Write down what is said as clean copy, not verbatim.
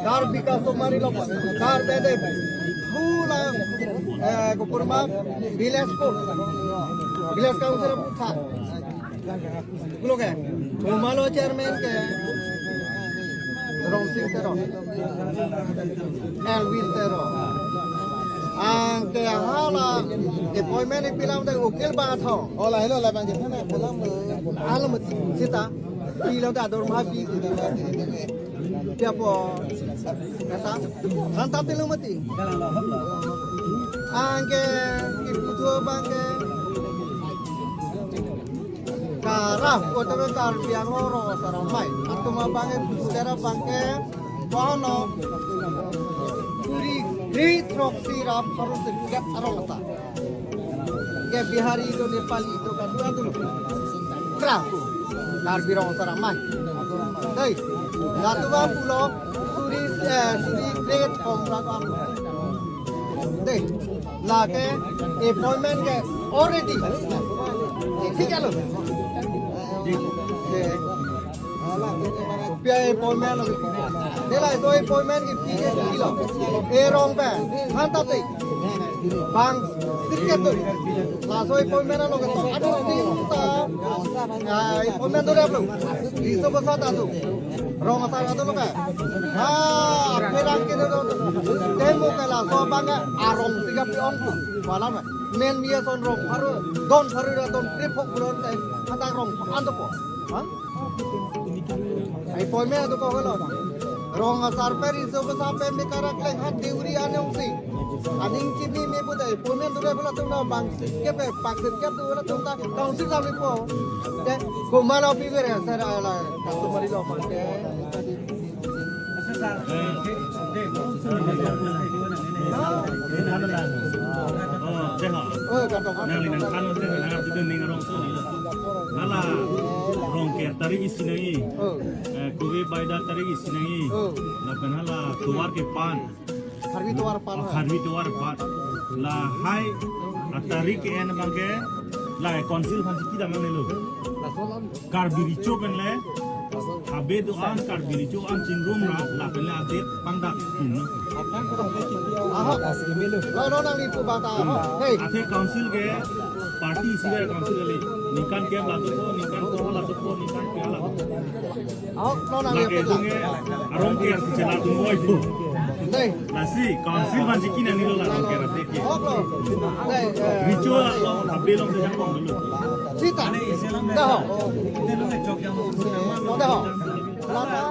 Dar Bika Somari Lopa, Dar Bede, Hula, Kupurma, Village Council Putha. Look at Umalo Chairman, Rom Sing Terror, Elvin Terror. Ang kaya hala appointment ni pilam dah ukil bahato. Olah hello lah bang kita nak pilam alam kita pilam dah dorma pi. Siapa kata hantar tilu mati. Ang kaya ibu tua bang kaya karaf utama kar biang loro saramai. Aku mah bang saudara bang kaya kono. Great Roxy Rap harus dikat arolata. Ke Bihari itu Nepali itu kan dua dulu. Keraku, karbirong saramai. Dai, Natuba Pulau Suri Great Komrakam. Dai, lake appointment ke already. ठीक है लो Pia appointment lo. Dela itu appointment itu kilo. Erong pe, hantar tu. Bang, tiket tu. Laso appointment lo kan. Aduh kita. Appointment tu apa lo? Isu besar tu. Rong asal tu lo kan. Perang kita tu. Demo kalau so bang arong 30 orang tu. Malam men dia son rong haru don trip hok buron teh. Hantar rong antu po. Appointment tu kau kalau rong asar peri sobo sampai mekarak leh hat diuri anong si aning cimi me buat appointment tu dah tu na bang sikap tu tu ta council kami po deh kumala pikir ya saya ala customer itu apa deh tarik isi nangi, kue bayar tarik isi nangi, lapan hala tuar ke pan, harbi tuar pan, lah hai tarik ke en bangke, lah konsil fansi kita mana lo, karbiricho kan le, habe doan karbiricho an cindrum lah pele ade pangdak, lo nang lipu bata, hey, ate konsil ke parti isi le konsil le, nikan ke lato ko, nikan ke lato. lo nang Lagi lipu itu arong care si celah tu boy tu. Deh, Nasi council masih kini ni lo lah arong care tu. lo, deh, Ritual lo habis lo sejak dulu. Sita, dah, dah, lama.